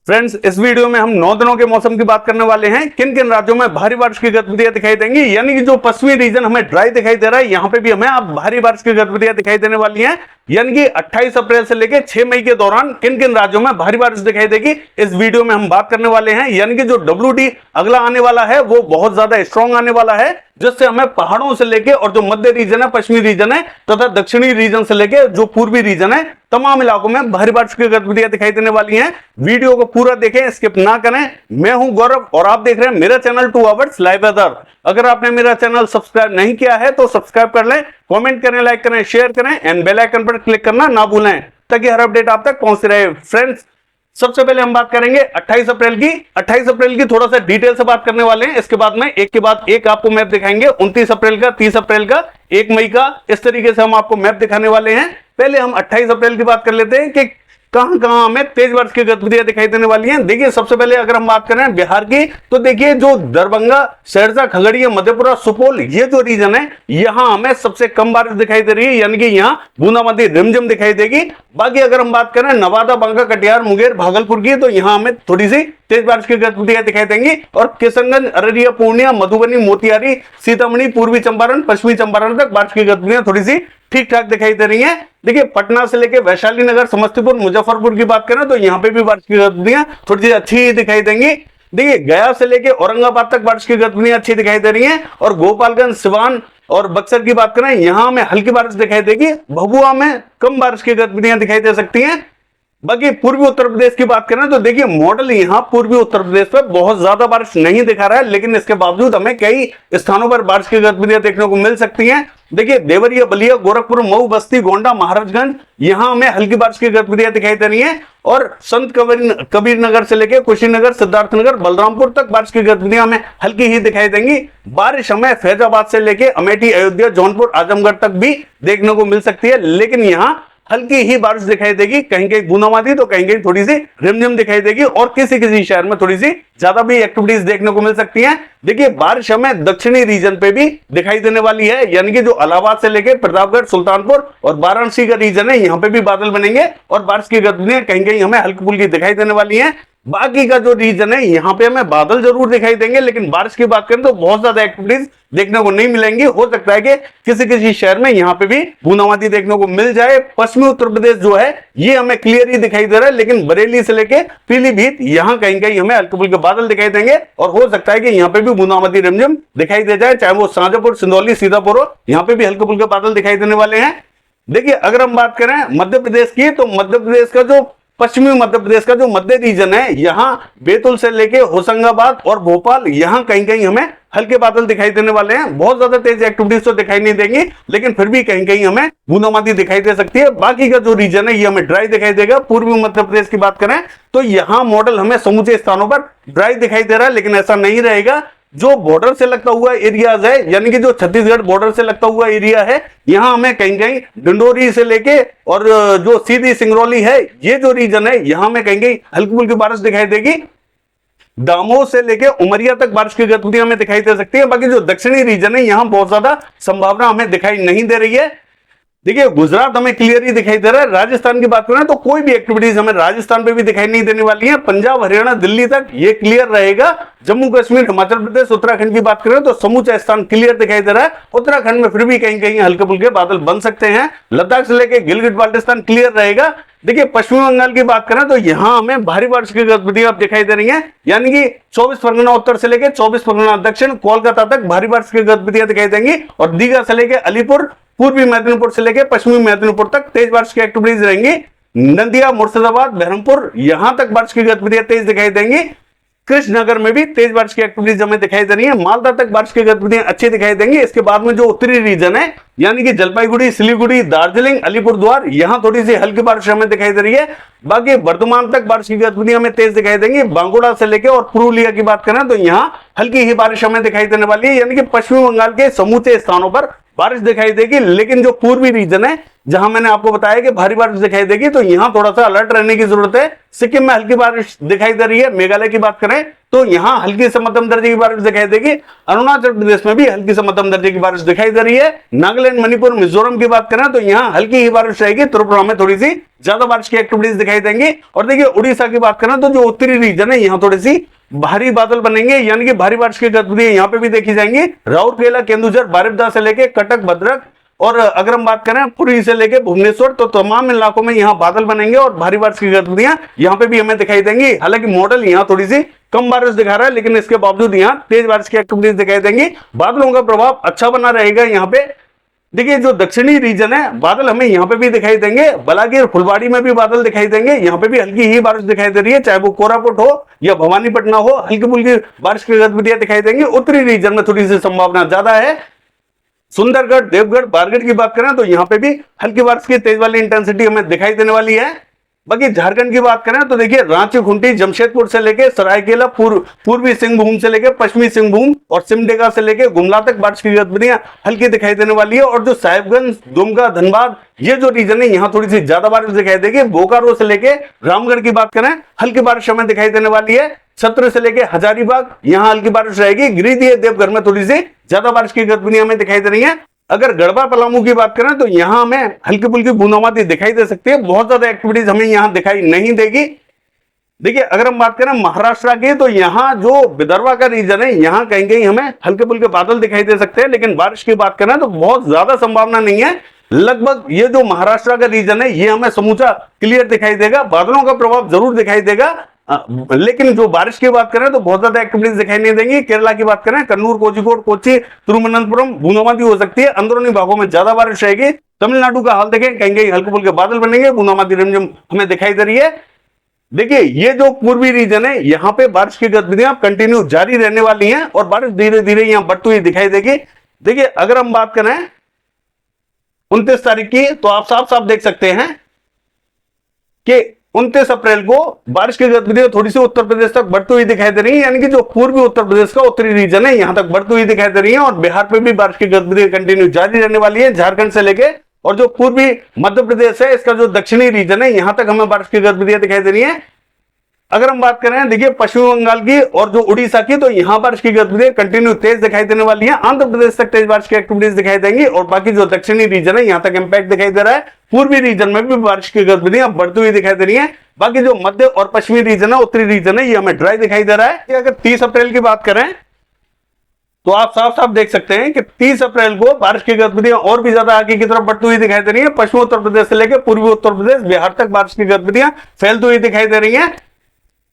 Friends, इस video में हम 9 दिनों के मौसम की बात करने वाले हैं। किन किन राज्यों में भारी बारिश की गतिविधियां दिखाई देंगी, यानी कि जो पश्चिमी रीजन हमें ड्राई दिखाई दे रहा है, यहां पे भी हमें अब भारी बारिश की गतिविधियां दिखाई देने वाली हैं। यानी कि 28 अप्रैल से लेकर 6 मई के दौरान किन किन राज्यों में भारी बारिश दिखाई देगी, इस वीडियो में हम बात करने वाले हैं। यानी कि जो WD अगला आने वाला है वो बहुत ज्यादा स्ट्रॉन्ग आने वाला है, जिससे हमें पहाड़ों से लेके और जो मध्य रीजन है, पश्चिमी रीजन है तथा दक्षिणी रीजन से लेके जो पूर्वी रीजन है, तमाम इलाकों में भारी बारिश की गतिविधियां दिखाई देने वाली हैं। वीडियो को पूरा देखें, स्किप ना करें। मैं हूं गौरव और आप देख रहे हैं मेरा चैनल 2 आवर्स लाइव वेदर। अगर आपने मेरा चैनल सब्सक्राइब नहीं किया है तो सब्सक्राइब कर लें, कमेंट करें, लाइक करें, शेयर करें एंड बेल आइकन पर क्लिक करना ना भूलें ताकि हर अपडेट आप तक पहुंचती रहे। फ्रेंड्स, सबसे पहले हम बात करेंगे 28 अप्रैल की। 28 अप्रैल की थोड़ा सा डिटेल से बात करने वाले हैं। इसके बाद में एक के बाद एक आपको मैप दिखाएंगे। 29 अप्रैल का, 30 अप्रैल का, 1 मई का, इस तरीके से हम आपको मैप दिखाने वाले हैं। पहले हम 28 अप्रैल की बात कर लेते हैं कि कहां कहां हमें तेज बारिश की गतिविधियां दिखाई देने वाली हैं। देखिए, सबसे पहले अगर हम बात करें बिहार की, तो देखिए जो दरभंगा, सहरसा, खगड़िया, मधेपुरा, सुपौल, ये जो रीजन है, यहां हमें सबसे कम बारिश दिखाई दे रही है, यानी कि यहां बूंदाबांदी रिमझिम दिखाई देगी। बाकी अगर हम बात करें नवादा, बांका, कटिहार, मुंगेर, भागलपुर की, तो यहां हमें थोड़ी सी तेज बारिश की गतिविधियां दिखाई देंगी। और किशनगंज, अररिया, पूर्णिया, मधुबनी, मोतिहारी, सीतामढ़ी, पूर्वी चंपारण, पश्चिमी चंपारण तक बारिश की गतिविधियां थोड़ी सी ठीक ठाक दिखाई दे रही हैं। देखिए, पटना से लेके वैशाली नगर, समस्तीपुर, मुजफ्फरपुर की बात करें तो यहां पे भी बारिश की गतिविधियां थोड़ी सी अच्छी दिखाई देंगी। देखिए, गया से लेके औरंगाबाद तक बारिश की गतिविधियां अच्छी दिखाई दे रही हैं। और गोपालगंज, सिवान और बक्सर की बात करें, यहां हमें हल्की बारिश दिखाई देगी। भभुआ में कम बारिश की गतिविधियां दिखाई दे सकती हैं। बाकी पूर्वी उत्तर प्रदेश की बात करें तो देखिए, मॉडल यहां पूर्वी उत्तर प्रदेश पे बहुत ज्यादा बारिश नहीं दिखा रहा है, लेकिन इसके बावजूद हमें कई स्थानों पर बारिश की गतिविधियां देखने को मिल सकती हैं। देखिए, देवरिया, बलिया, गोरखपुर, मऊ, बस्ती, गोंडा, महाराजगंज, यहां हमें हल्की बारिश की गतिविधियां दिखाई दे रही हैं। और संत कबीर नगर से लेकर कुशीनगर, सिद्धार्थनगर, बलरामपुर तक बारिश की गतिविधियां हमें हल्की ही दिखाई देंगी। बारिश हमें फैजाबाद से लेकर अमेठी, अयोध्या, जौनपुर, आजमगढ़ तक भी देखने को मिल सकती है, लेकिन यहां हल्की ही बारिश दिखाई देगी। कहीं कहीं बूंदाबांदी तो कहीं कहीं थोड़ी सी रिमझिम दिखाई देगी। और किसी किसी शहर में थोड़ी सी ज्यादा भी एक्टिविटीज देखने को मिल सकती हैं। देखिए, बारिश हमें दक्षिणी रीजन पे भी दिखाई देने वाली है, यानी कि जो इलाहाबाद से लेकर प्रतापगढ़, सुल्तानपुर और वाराणसी का रीजन है, यहां पे भी बादल बनेंगे और बारिश की गतिविधियां कहीं कहीं हमें हल्की फुल्की दिखाई देने वाली है। बाकी का जो रीजन है, यहां पे हमें बादल जरूर दिखाई देंगे, लेकिन बारिश की बात करें तो बहुत ज्यादा एक्टिविटीज देखने को नहीं मिलेंगी। हो सकता है कि किसी किसी शहर में यहां पे भी बूंदाबांदी देखने को मिल जाए। पश्चिमी उत्तर प्रदेश जो है, ये हमें क्लियर ही दिखाई दे रहा है, लेकिन बरेली से लेके पीलीभीत, यहां कहीं कहीं हमें हल्के फुल्के बादल दिखाई देंगे। और हो सकता है कि यहां पे भी बूंदाबांदी रिमझिम दिखाई दे जाए, चाहे वो शाजापुर, सिंदौली, सीतापुर हो, यहां पे भी हल्के फुल्के बादल दिखाई देने वाले हैं। देखिए, अगर हम बात करें मध्य प्रदेश की, तो मध्य प्रदेश का जो पश्चिमी मध्य प्रदेश का जो मध्य रीजन है, यहां बैतूल से लेके होशंगाबाद और भोपाल, यहां कहीं कहीं हमें हल्के बादल दिखाई देने वाले हैं। बहुत ज्यादा तेज एक्टिविटीज तो दिखाई नहीं देंगी, लेकिन फिर भी कहीं कहीं हमें बूंदाबांदी दिखाई दे सकती है। बाकी का जो रीजन है, ये हमें ड्राई दिखाई देगा। पूर्वी मध्य प्रदेश की बात करें तो यहां मॉडल हमें समूचे स्थानों पर ड्राई दिखाई दे रहा है, लेकिन ऐसा नहीं रहेगा। जो बॉर्डर से लगता हुआ एरियाज है, यानी कि जो छत्तीसगढ़ बॉर्डर से लगता हुआ एरिया है, यहां हमें कहीं कहीं डिंडोरी से लेके और जो सीधी सिंगरौली है, ये जो रीजन है, यहां में कहीं कहीं हल्की फुल्की बारिश दिखाई देगी। दामोह से लेके उमरिया तक बारिश की गतिविधियां हमें दिखाई दे सकती है। बाकी जो दक्षिणी रीजन है, यहां बहुत ज्यादा संभावना हमें दिखाई नहीं दे रही है। देखिए, गुजरात हमें क्लियर ही दिखाई दे रहा है। राजस्थान की बात करें तो कोई भी एक्टिविटीज हमें राजस्थान पे भी दिखाई नहीं देने वाली है। पंजाब, हरियाणा, दिल्ली तक ये क्लियर रहेगा। जम्मू कश्मीर, हिमाचल प्रदेश, उत्तराखंड की बात करें तो समूचा स्थान क्लियर दिखाई दे रहा है। उत्तराखंड में फिर भी कहीं कहीं हल्के फुल्के बादल बन सकते हैं। लद्दाख से लेकर गिलगित बाल्टिस्तान क्लियर रहेगा। देखिए, पश्चिमी बंगाल की बात करें तो यहां हमें भारी बारिश की गतिविधियां दिखाई दे रही हैं, यानी कि 24 परगना उत्तर से लेकर 24 परगना दक्षिण, कोलकाता तक भारी बारिश की गतिविधियां दिखाई देंगी। और दीघा से लेकर अलीपुर, पूर्वी मेदिनीपुर से लेकर पश्चिमी मेदिनीपुर तक तेज बारिश की एक्टिविटीज रहेंगी। नदिया, मुर्शिदाबाद, बहरमपुर, यहां तक बारिश की गतिविधियां तेज दिखाई देंगी। कृष्णनगर में भी तेज बारिश की एक्टिविटीज हमें दिखाई दे रही है। मालदा तक बारिश की गतिविधियां अच्छी दिखाई देंगी। इसके बाद में जो उत्तरी रीजन है, यानी कि जलपाईगुड़ी, सिलीगुड़ी, दार्जिलिंग, अलीपुरद्वार, यहां थोड़ी सी हल्की बारिश हमें दिखाई दे रही है। बाकी वर्धमान तक बारिश की गतिविधियां हमें तेज दिखाई देंगी। बांकुड़ा से लेकर और पुरुलिया की बात करें तो यहां हल्की ही बारिश हमें दिखाई देने वाली है, यानी कि पश्चिमी बंगाल के समूचे स्थानों पर बारिश दिखाई देगी। लेकिन जो पूर्वी रीजन है, जहां मैंने आपको बताया कि भारी बारिश दिखाई देगी, तो यहां थोड़ा सा अलर्ट रहने की जरूरत है। सिक्किम में हल्की बारिश दिखाई दे रही है। मेघालय की बात करें तो यहां हल्की से मध्यम दर्जे की बारिश दिखाई देगी। अरुणाचल प्रदेश में भी हल्की से मध्यम दर्जे की बारिश दिखाई दे रही है। नागालैंड, मणिपुर, मिजोरम की बात करें तो यहां हल्की ही बारिश रहेगी। त्रिपुरा में थोड़ी सी ज्यादा बारिश की एक्टिविटीज दिखाई देंगी। और देखिए उड़ीसा की बात करें तो जो उत्तरी रीजन है, यहां थोड़ी सी भारी बादल बनेंगे, यानी कि भारी बारिश की गतिविधियां यहां पे भी देखी जाएंगी। राउरकेला, केंदुझर, बारिपदा से लेके कटक, भद्रक, और अगर हम बात करें पुरी से लेके भुवनेश्वर, तो तमाम इलाकों में यहां बादल बनेंगे और भारी बारिश की गतिविधियां यहां पे भी हमें दिखाई देंगी। हालांकि मॉडल यहां थोड़ी सी कम बारिश दिखा रहा है, लेकिन इसके बावजूद यहां तेज बारिश की एक्टिविटीज दिखाई देंगी। बादलों का प्रभाव अच्छा बना रहेगा यहाँ पे। देखिए जो दक्षिणी रीजन है, बादल हमें यहाँ पे भी दिखाई देंगे। बलागीर, फुलबाड़ी में भी बादल दिखाई देंगे। यहाँ पे भी हल्की ही बारिश दिखाई दे रही है, चाहे वो कोरापुट हो या भवानीपटना हो, हल्की फुल्की बारिश की गतिविधियां दिखाई देंगी। उत्तरी रीजन में थोड़ी सी संभावना ज्यादा है। सुंदरगढ़, देवगढ़, बारगढ़ की बात करें तो यहाँ पे भी हल्की बारिश की तेज वाली इंटेंसिटी हमें दिखाई देने वाली है। बाकी झारखंड की बात करें तो देखिए रांची, खूंटी, जमशेदपुर से लेके सरायकेला, पूर्वी सिंहभूम से लेके पश्चिमी सिंहभूम और सिमडेगा से लेके गुमला तक बारिश की गतिविधियां हल्की दिखाई देने वाली है। और जो साहिबगंज, दुमका, धनबाद, ये जो रीजन है यहाँ थोड़ी सी ज्यादा बारिश दिखाई देगी। बोकारो से लेके रामगढ़ की बात करें, हल्की बारिश हमें दिखाई देने वाली है। छत्र से लेके हजारीबाग, यहाँ हल्की बारिश रहेगी। गिरिडीह, देवघर में थोड़ी सी ज्यादा बारिश की गतिविधियां हमें दिखाई दे रही है। अगर गढ़वा, पलामू की बात करें तो यहां हमें हल्की फुल्की बूंदाबांदी दिखाई दे सकती है। बहुत ज्यादा एक्टिविटीज हमें यहां दिखाई नहीं देगी। देखिए अगर हम बात करें महाराष्ट्र की, तो यहाँ जो विदर्भा का रीजन है, यहाँ कहीं कहीं हमें हल्के फुल्के बादल दिखाई दे सकते हैं, लेकिन बारिश की बात करें तो बहुत ज्यादा संभावना नहीं है। लगभग ये जो महाराष्ट्र का रीजन है, ये हमें समूचा क्लियर दिखाई देगा। बादलों का प्रभाव जरूर दिखाई देगा, लेकिन जो बारिश की बात करें तो बहुत ज्यादा एक्टिविटीज दिखाई नहीं देंगी। केरला की बात करें, कन्नूर, कोझिकोड, कोच्चि, तिरुवनंतपुरम, बूंदाबांदी हो सकती है। अंदरूनी भागों में ज्यादा बारिश रहेगी। तमिलनाडु का हाल देखें, कहीं कहीं हल्के फुल्के बादल बनेंगे, बूंदाबांदी रिमझिम हमें दिखाई दे रही है। देखिए ये जो पूर्वी रीजन है, यहाँ पे बारिश की गतिविधियां कंटिन्यू जारी रहने वाली हैं और बारिश धीरे धीरे यहाँ बढ़ती हुई दिखाई देगी। देखिए अगर हम बात करें 29 तारीख की, तो आप साफ साफ देख सकते हैं कि 29 अप्रैल को बारिश की गतिविधियां थोड़ी सी उत्तर प्रदेश तक बढ़ती हुई दिखाई दे रही है, यानी कि जो पूर्वी उत्तर प्रदेश का उत्तरी रीजन है, यहां तक बढ़ती हुई दिखाई दे रही है। और बिहार पे भी बारिश की गतिविधियां कंटिन्यू जारी रहने वाली है, झारखंड से लेके। और जो पूर्वी मध्य प्रदेश है, इसका जो दक्षिणी रीजन है, यहां तक हमें बारिश की गतिविधियां दिखाई दे रही है। अगर हम बात करें देखिए पश्चिम बंगाल की और जो उड़ीसा की, तो यहां बारिश की गतिविधियां कंटिन्यू तेज दिखाई देने वाली है। आंध्र प्रदेश तक तेज बारिश की एक्टिविटीज दिखाई देंगी और बाकी जो दक्षिणी रीजन है, यहां तक इंपैक्ट दिखाई दे रहा है। पूर्वी रीजन में भी बारिश की गतिविधियां बढ़ती हुई दिखाई दे रही है। बाकी जो मध्य और पश्चिमी रीजन है, उत्तरी रीजन है, ये हमें ड्राई दिखाई दे रहा है। अगर 30 अप्रैल की बात करें तो आप साफ साफ देख सकते हैं कि 30 अप्रैल को बारिश की गतिविधियां और भी ज्यादा आगे की तरफ बढ़ती हुई दिखाई दे रही है। पश्चिमी उत्तर प्रदेश से लेकर पूर्वी उत्तर प्रदेश, बिहार तक बारिश की गतिविधियां फैलती हुई दिखाई दे रही है।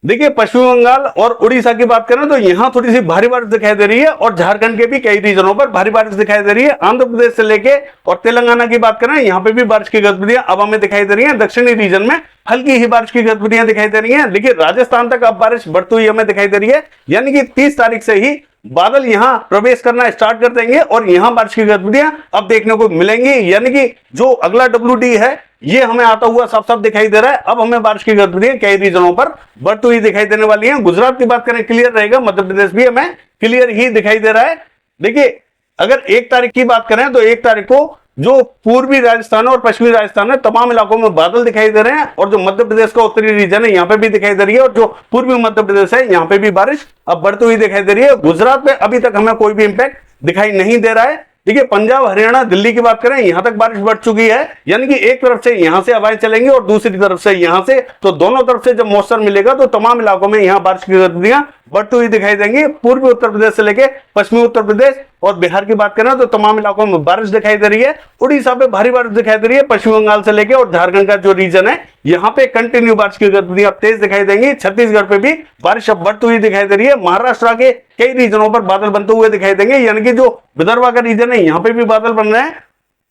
देखिए पश्चिम बंगाल और उड़ीसा की बात करें तो यहां थोड़ी सी भारी बारिश दिखाई दे रही है और झारखंड के भी कई रीजनों पर भारी बारिश दिखाई दे रही है। आंध्र प्रदेश से लेके और तेलंगाना की बात करें, यहां पे भी बारिश की गतिविधियां अब हमें दिखाई दे रही है। दक्षिणी रीजन में हल्की ही बारिश की गतिविधियां दिखाई दे रही है। देखिए राजस्थान तक अब बारिश बढ़ती हुई हमें दिखाई दे रही है, यानी कि 30 तारीख से ही बादल यहां प्रवेश करना स्टार्ट कर देंगे और यहां बारिश की गतिविधियां अब देखने को मिलेंगी। यानी कि जो अगला WD है, ये हमें आता हुआ साफ साफ दिखाई दे रहा है। अब हमें बारिश की गतिविधियां कई रीजनों पर बढ़ती हुई दिखाई देने वाली हैं। गुजरात की बात करें क्लियर रहेगा, मध्य प्रदेश भी हमें क्लियर ही दिखाई दे रहा है। देखिए अगर 1 तारीख की बात करें तो 1 तारीख को जो पूर्वी राजस्थान और पश्चिमी राजस्थान है, तमाम इलाकों में बादल दिखाई दे रहे हैं और जो मध्य प्रदेश का उत्तरी रीजन है, यहाँ पे भी दिखाई दे रही है और जो पूर्वी मध्य प्रदेश है, यहाँ पे भी बारिश अब बढ़ती हुई दिखाई दे रही है। गुजरात में अभी तक हमें कोई भी इंपैक्ट दिखाई नहीं दे रहा है। देखिए पंजाब, हरियाणा, दिल्ली की बात करें, यहां तक बारिश बढ़ चुकी है, यानी कि एक तरफ से यहां से हवाएं चलेंगी और दूसरी तरफ से यहां से, तो दोनों तरफ से जब मॉइस्चर मिलेगा तो तमाम इलाकों में यहां बारिश की गतिविधियां बढ़ती हुई दिखाई देंगी। पूर्वी उत्तर प्रदेश से लेके पश्चिमी उत्तर प्रदेश और बिहार की बात करें तो तमाम इलाकों में बारिश दिखाई दे रही है। उड़ीसा पे भारी बारिश दिखाई दे रही है। पश्चिम बंगाल से लेके और झारखंड का जो रीजन है, यहाँ पे कंटिन्यू बारिश की गतिविधियां तेज दिखाई देंगी। छत्तीसगढ़ पे भी बारिश अब बढ़ती हुई दिखाई दे रही है। महाराष्ट्र के कई रीजनों पर बादल बनते हुए दिखाई देंगे, यानी कि जो विदर्भा का रीजन है, यहाँ पे भी बादल बन रहे हैं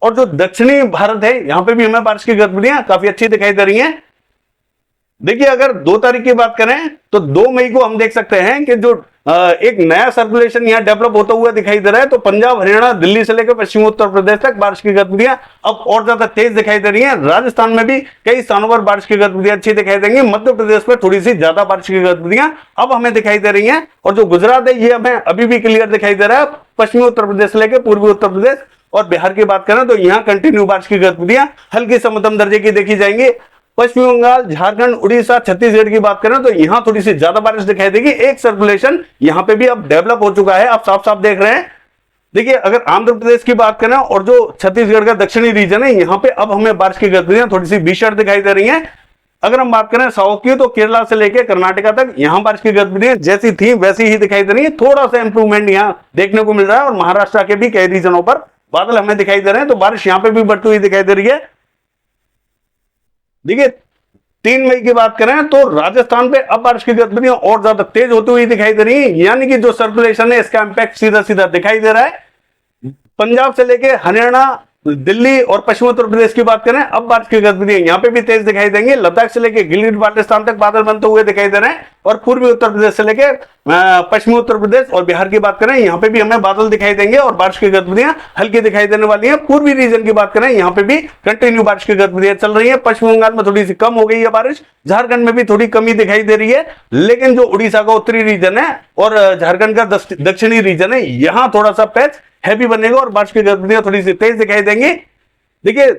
और जो दक्षिणी भारत है, यहाँ पे भी हमें बारिश की गतिविधियां काफी अच्छी दिखाई दे रही हैं। देखिए अगर 2 तारीख की बात करें तो 2 मई को हम देख सकते हैं कि जो एक नया सर्कुलेशन यहाँ डेवलप होता हुआ दिखाई दे रहा है। तो पंजाब, हरियाणा, दिल्ली से लेकर पश्चिमी उत्तर प्रदेश तक बारिश की गतिविधियां अब और ज्यादा तेज दिखाई दे रही हैं। राजस्थान में भी कई स्थानों पर बारिश की गतिविधियां अच्छी दिखाई देंगी। मध्य प्रदेश में थोड़ी सी ज्यादा बारिश की गतिविधियां अब हमें दिखाई दे रही हैं और जो गुजरात है, ये हमें अभी भी क्लियर दिखाई दे रहा है। पश्चिमी उत्तर प्रदेश से लेकर पूर्वी उत्तर प्रदेश और बिहार की बात करें तो यहाँ कंटिन्यू बारिश की गतिविधियां हल्की से मध्यम दर्जे की देखी जाएंगी। पश्चिम बंगाल, झारखंड, उड़ीसा, छत्तीसगढ़ की बात करें तो यहाँ थोड़ी सी ज्यादा बारिश दिखाई देगी। एक सर्कुलेशन यहाँ पे भी अब डेवलप हो चुका है, आप साफ साफ देख रहे हैं। देखिए अगर आंध्र प्रदेश की बात करें और जो छत्तीसगढ़ का दक्षिणी रीजन है, यहाँ पे अब हमें बारिश की गतिविधियां थोड़ी सी भीषण दिखाई दे रही हैं। अगर हम बात करें साउथ की तो केरला से लेकर कर्नाटका तक यहाँ बारिश की गतिविधियां जैसी थी वैसी ही दिखाई दे रही है। थोड़ा सा इंप्रूवमेंट यहाँ देखने को मिल रहा है और महाराष्ट्र के भी कई रीजनों पर बादल हमें दिखाई दे रहे हैं, तो बारिश यहाँ पे भी बढ़ती हुई दिखाई दे रही है। देखिए 3 मई की बात करें तो राजस्थान पे अब बारिश की गतिविधियां और ज्यादा तेज होती हुई दिखाई दे रही है, यानी कि जो सर्कुलेशन है इसका इंपैक्ट सीधा सीधा दिखाई दे रहा है। पंजाब से लेके हरियाणा, दिल्ली और पश्चिमी उत्तर प्रदेश की बात करें अब बारिश की गतिविधियां यहाँ पे भी तेज दिखाई देंगी। लद्दाख से लेके गिलगित बाल्टिस्तान तक बादल बनते हुए दिखाई दे रहे हैं और पूर्वी उत्तर प्रदेश से लेके पश्चिमी उत्तर प्रदेश और बिहार की बात करें यहाँ पे भी हमें बादल दिखाई देंगे और बारिश की गतिविधियां हल्की दिखाई देने वाली है। पूर्वी रीजन की बात करें यहाँ पे भी कंटिन्यू बारिश की गतिविधियां चल रही है। पश्चिम बंगाल में थोड़ी सी कम हो गई है बारिश, झारखंड में भी थोड़ी कमी दिखाई दे रही है, लेकिन जो उड़ीसा का उत्तरी रीजन है और झारखंड का दक्षिणी रीजन है यहाँ थोड़ा सा पैच हैवी बनेगा और बारिश की गतिविधियां थोड़ी सी तेज दिखाई देंगी। देखिए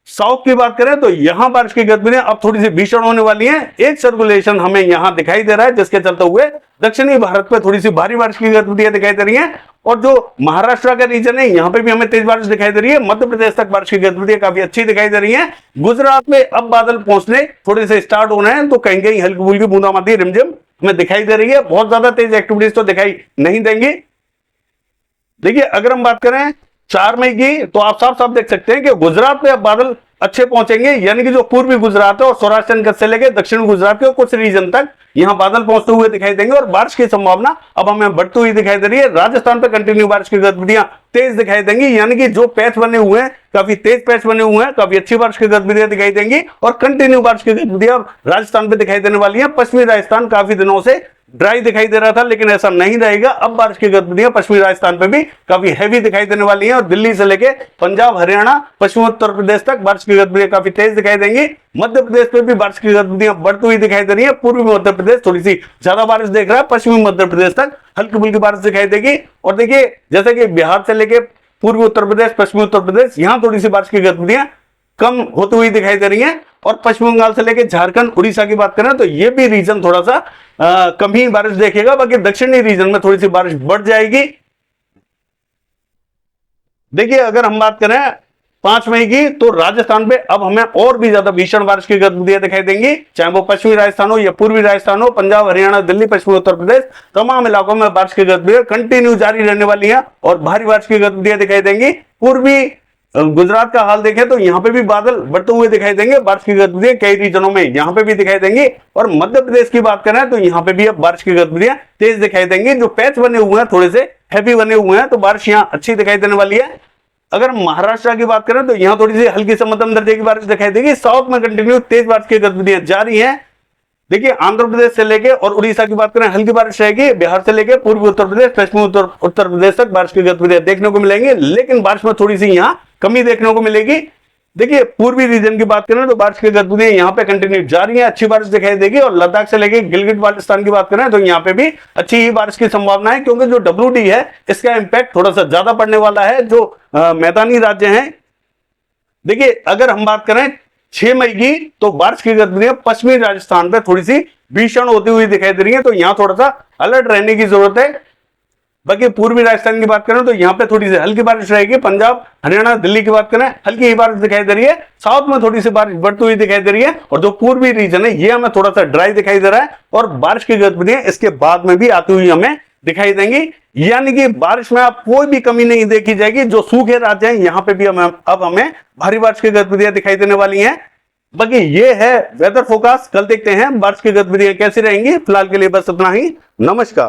साउथ की बात करें तो यहां बारिश की गतिविधियां अब थोड़ी सी भीषण होने वाली हैं। एक सर्कुलेशन हमें यहां दिखाई दे रहा है जिसके चलते हुए दक्षिणी भारत में थोड़ी सी भारी बारिश की गतिविधियां दिखाई दे रही हैं और जो महाराष्ट्र का रीजन है यहां पे भी हमें तेज बारिश दिखाई दे रही है। मध्य प्रदेश तक बारिश की गतिविधियां काफी अच्छी दिखाई दे रही हैं। गुजरात में अब बादल पहुंचने थोड़े से स्टार्ट होने हैं, तो कहीं कहीं हल्की फुल्की बूंदाबांदी रिमझिम हमें दिखाई दे रही है। बहुत ज्यादा तेज एक्टिविटीज तो दिखाई नहीं देंगी। देखिए अगर हम बात करें 4 मई की तो आप साफ साफ देख सकते हैं कि गुजरात में अब बादल अच्छे पहुंचेंगे, यानी कि जो पूर्वी गुजरात है और सौराष्ट्र से लेकर दक्षिण गुजरात के कुछ रीजन तक यहां बादल पहुंचते हुए दिखाई देंगे और बारिश की संभावना अब हमें बढ़ती हुई दिखाई दे रही है। राजस्थान पे कंटिन्यू बारिश की गतिविधियां तेज दिखाई देंगी, यानी कि जो पैच बने हुए हैं काफी तेज पैच बने हुए हैं, काफी अच्छी बारिश की गतिविधियां दिखाई देंगी और कंटिन्यू बारिश की गतिविधियां राजस्थान पे दिखाई देने वाली है। पश्चिमी राजस्थान काफी दिनों से ड्राई दिखाई दे रहा था, लेकिन ऐसा नहीं रहेगा। अब बारिश की गतिविधियां पश्चिमी राजस्थान पे भी काफी हैवी दिखाई देने वाली हैं और दिल्ली से लेके पंजाब, हरियाणा, पश्चिमी उत्तर प्रदेश तक बारिश की गतिविधियां काफी तेज दिखाई देंगी। मध्य प्रदेश पे भी बारिश की गतिविधियां बढ़ती हुई दिखाई दे रही है। पूर्वी मध्य प्रदेश थोड़ी सी ज्यादा बारिश देख रहा है, पश्चिमी मध्य प्रदेश तक हल्की फुल्की बारिश दिखाई देगी। और देखिए जैसे कि बिहार से लेके पूर्वी उत्तर प्रदेश, पश्चिमी उत्तर प्रदेश, यहां थोड़ी सी बारिश की गतिविधियां कम होती हुई दिखाई दे रही हैं। और पश्चिम बंगाल से लेकर झारखंड, उड़ीसा की बात करें तो ये भी रीजन थोड़ा सा कम ही बारिश देखेगा, बाकी दक्षिणी रीजन में थोड़ी सी बारिश बढ़ जाएगी। देखिए अगर हम बात करें 5 मई की तो राजस्थान पे अब हमें और भी ज्यादा भीषण बारिश की गतिविधियां दिखाई देंगी, चाहे वो पश्चिमी राजस्थान हो या पूर्वी राजस्थान हो, पंजाब, हरियाणा, दिल्ली, पश्चिमी उत्तर प्रदेश, तमाम इलाकों में बारिश की गतिविधियां कंटिन्यू जारी रहने वाली है और भारी बारिश की गतिविधियां दिखाई देंगी। पूर्वी गुजरात का हाल देखें तो यहाँ पे भी बादल बढ़ते हुए दिखाई देंगे, बारिश की गतिविधियां कई रीजनों में यहाँ पे भी दिखाई देंगी। और मध्य प्रदेश की बात करें तो यहाँ पे भी अब बारिश की गतिविधियां तेज दिखाई देंगी। जो पैच बने हुए हैं थोड़े से हैवी बने हुए हैं, तो बारिश यहाँ अच्छी दिखाई देने वाली है। अगर महाराष्ट्र की बात करें तो यहाँ थोड़ी सी हल्की से मध्यम दर्जे की बारिश दिखाई देगी। साउथ में कंटिन्यू तेज बारिश की गतिविधियां जारी है। देखिए आंध्र प्रदेश से लेके और उड़ीसा की बात करें हल्की बारिश रहेगी। बिहार से लेके पूर्वी उत्तर प्रदेश, पश्चिमी उत्तर प्रदेश तक बारिश की गतिविधियां देखने को मिलेंगी, लेकिन बारिश में थोड़ी सी यहाँ कमी देखने को मिलेगी। देखिए पूर्वी रीजन की बात करें तो बारिश की गतिविधियां यहाँ पे कंटिन्यू जारी है, अच्छी बारिश दिखाई देगी। और लद्दाख से लेके गिलगित बाल्टिस्तान की बात करें तो यहाँ पे भी अच्छी ही बारिश की संभावना है, क्योंकि जो WD है इसका इंपैक्ट थोड़ा सा ज्यादा पड़ने वाला है जो मैदानी राज्य हैं। देखिए अगर हम बात करें 6 मई की तो बारिश की गतिविधियां पश्चिमी राजस्थान पे थोड़ी सी भीषण होती हुई दिखाई दे रही है, तो यहाँ थोड़ा सा अलर्ट रहने की जरूरत है। बाकी पूर्वी राजस्थान की बात करें तो यहाँ पे थोड़ी सी हल्की बारिश रहेगी। पंजाब, हरियाणा, दिल्ली की बात करें हल्की ही बारिश दिखाई दे रही है। साउथ में थोड़ी सी बारिश बढ़ती हुई दिखाई दे रही है और जो पूर्वी रीजन है ये हमें थोड़ा सा ड्राई दिखाई दे रहा है और बारिश की गतिविधियां इसके बाद में भी आती हुई हमें दिखाई देंगी, यानी कि बारिश में अब कोई भी कमी नहीं देखी जाएगी। जो सूखे राज्य हैं यहाँ पे भी अब हमें भारी बारिश की गतिविधियां दिखाई देने वाली हैं। बाकी ये है वेदर फोरकास्ट, कल देखते हैं बारिश की गतिविधियां कैसी रहेंगी। फिलहाल के लिए बस इतना ही, नमस्कार।